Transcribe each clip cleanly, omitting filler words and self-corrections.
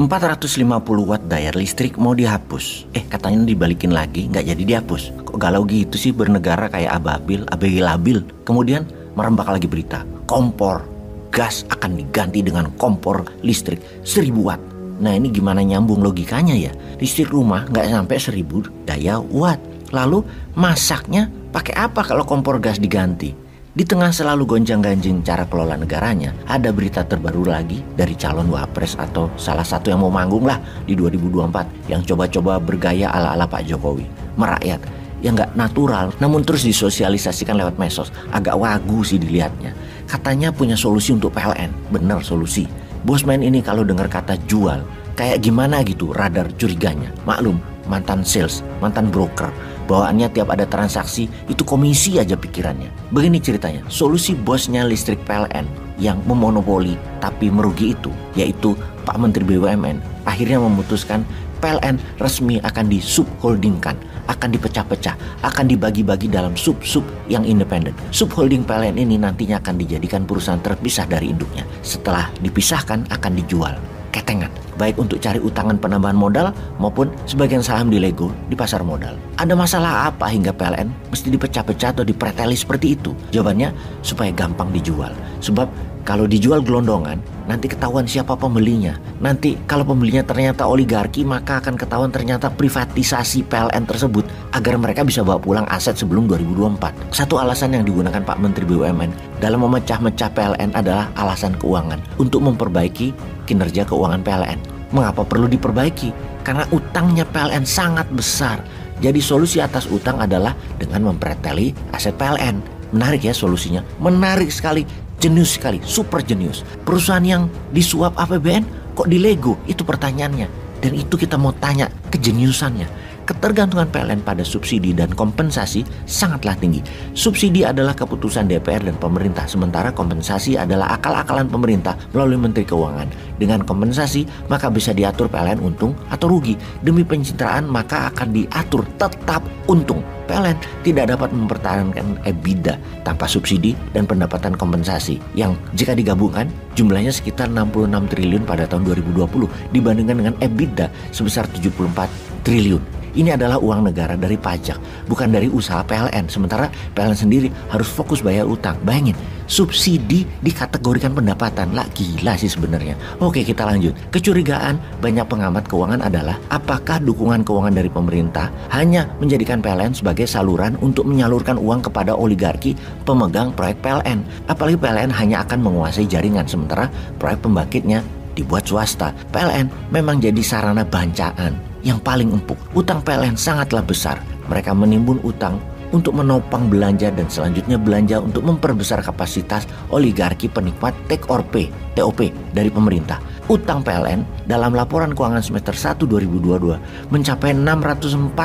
450 watt daya listrik mau dihapus. Katanya dibalikin lagi, nggak jadi dihapus. Kok galau gitu sih bernegara kayak ababil, labil. Kemudian merembak lagi berita, kompor gas akan diganti dengan kompor listrik 1000 watt. Nah ini gimana nyambung logikanya ya? Listrik rumah nggak sampai 1000 daya watt. Lalu masaknya pakai apa kalau kompor gas diganti? Di tengah selalu gonjang-ganjing cara kelola negaranya, ada berita terbaru lagi dari calon wapres atau salah satu yang mau manggung lah di 2024 yang coba-coba bergaya ala-ala Pak Jokowi. Merakyat, yang nggak natural namun terus disosialisasikan lewat medsos. Agak wagu sih dilihatnya. Katanya punya solusi untuk PLN. Bener solusi. Bosman ini kalau dengar kata jual, kayak gimana gitu radar curiganya. Maklum, mantan sales, mantan broker. Bawaannya tiap ada transaksi itu komisi aja pikirannya. Begini ceritanya, solusi bosnya listrik PLN yang memonopoli tapi merugi itu, yaitu Pak Menteri BUMN, akhirnya memutuskan PLN resmi akan disubholdingkan, akan dipecah-pecah, akan dibagi-bagi dalam sub-sub yang independen. Subholding PLN ini nantinya akan dijadikan perusahaan terpisah dari induknya. Setelah dipisahkan akan dijual ketengan, baik untuk cari utangan penambahan modal maupun sebagian saham di Lego di pasar modal. Ada masalah apa hingga PLN mesti dipecah-pecah atau dipreteli seperti itu? Jawabannya supaya gampang dijual. Sebab kalau dijual gelondongan, nanti ketahuan siapa pembelinya. Nanti kalau pembelinya ternyata oligarki, maka akan ketahuan ternyata privatisasi PLN tersebut agar mereka bisa bawa pulang aset sebelum 2024. Satu alasan yang digunakan Pak Menteri BUMN dalam memecah-mecah PLN adalah alasan keuangan untuk memperbaiki kinerja keuangan PLN. Mengapa perlu diperbaiki? Karena utangnya PLN sangat besar. Jadi solusi atas utang adalah dengan mempreteli aset PLN. Menarik ya solusinya, menarik sekali. Jenius sekali, super jenius. Perusahaan yang disuap APBN kok di Lego? Itu pertanyaannya. Dan itu kita mau tanya kejeniusannya. Ketergantungan PLN pada subsidi dan kompensasi sangatlah tinggi. Subsidi adalah keputusan DPR dan pemerintah, sementara kompensasi adalah akal-akalan pemerintah melalui Menteri Keuangan. Dengan kompensasi, maka bisa diatur PLN untung atau rugi. Demi pencitraan, maka akan diatur tetap untung. PLN tidak dapat mempertahankan EBITDA tanpa subsidi dan pendapatan kompensasi yang jika digabungkan jumlahnya sekitar 66 triliun pada tahun 2020 dibandingkan dengan EBITDA sebesar 74 triliun. Ini adalah uang negara dari pajak, bukan dari usaha PLN. Sementara PLN sendiri harus fokus bayar utang. Bayangin, subsidi dikategorikan pendapatan. Lah gila sih sebenarnya. Oke, kita lanjut. Kecurigaan banyak pengamat keuangan adalah apakah dukungan keuangan dari pemerintah hanya menjadikan PLN sebagai saluran untuk menyalurkan uang kepada oligarki pemegang proyek PLN. Apalagi PLN hanya akan menguasai jaringan, sementara proyek pembangkitnya dibuat swasta. PLN memang jadi sarana bancaan yang paling empuk. Utang PLN sangatlah besar. Mereka menimbun utang untuk menopang belanja dan selanjutnya belanja untuk memperbesar kapasitas oligarki penikmat take or pay (TOP) dari pemerintah. Utang PLN dalam laporan keuangan semester 1 2022 mencapai 640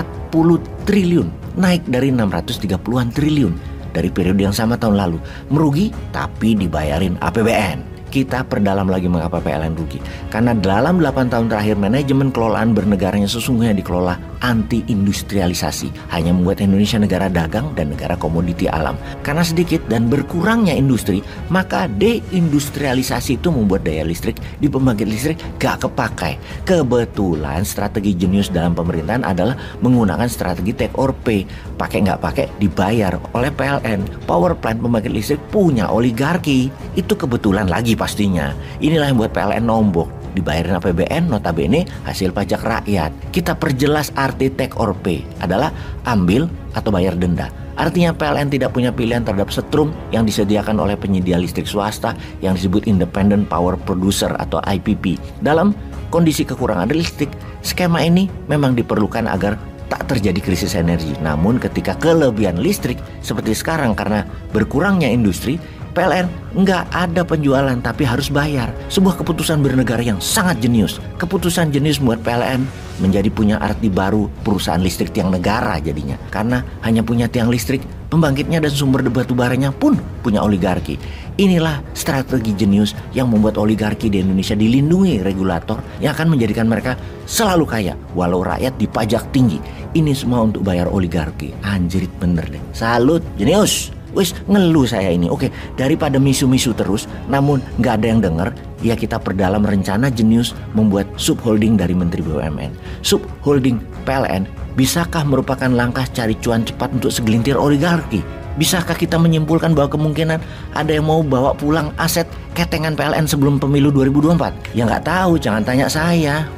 triliun, naik dari 630-an triliun dari periode yang sama tahun lalu. Merugi tapi dibayarin APBN. Kita perdalam lagi mengapa PLN rugi. Karena dalam 8 tahun terakhir manajemen kelolaan bernegaranya sesungguhnya dikelola anti-industrialisasi. Hanya membuat Indonesia negara dagang dan negara komoditi alam. Karena sedikit dan berkurangnya industri, maka deindustrialisasi itu membuat daya listrik di pembangkit listrik gak kepakai. Kebetulan strategi jenius dalam pemerintahan adalah menggunakan strategi take or pay. Pakai gak pakai dibayar oleh PLN. Power plant pembangkit listrik punya oligarki. Itu kebetulan lagi pastinya. Inilah yang buat PLN nombok. Dibayarin APBN notabene hasil pajak rakyat. Kita perjelas arti take or pay adalah ambil atau bayar denda. Artinya PLN tidak punya pilihan terhadap setrum yang disediakan oleh penyedia listrik swasta yang disebut Independent Power Producer atau IPP. Dalam kondisi kekurangan listrik, skema ini memang diperlukan agar tak terjadi krisis energi. Namun ketika kelebihan listrik seperti sekarang karena berkurangnya industri, PLN nggak ada penjualan tapi harus bayar. Sebuah keputusan bernegara yang sangat jenius. Keputusan jenius membuat PLN menjadi punya arti baru perusahaan listrik tiang negara jadinya. Karena hanya punya tiang listrik, pembangkitnya dan sumber batu baranya pun punya oligarki. Inilah strategi jenius yang membuat oligarki di Indonesia dilindungi regulator yang akan menjadikan mereka selalu kaya walau rakyat dipajak tinggi. Ini semua untuk bayar oligarki. Anjrit bener deh. Salut, jenius. Wis ngeluh saya ini. Oke, daripada misu-misu terus namun nggak ada yang denger, Ya kita perdalam rencana jenius membuat subholding dari Menteri BUMN. Subholding PLN bisakah merupakan langkah cari cuan cepat untuk segelintir oligarki? Bisakah kita menyimpulkan bahwa kemungkinan ada yang mau bawa pulang aset ketengan PLN sebelum pemilu 2024? Ya nggak tahu, jangan tanya saya.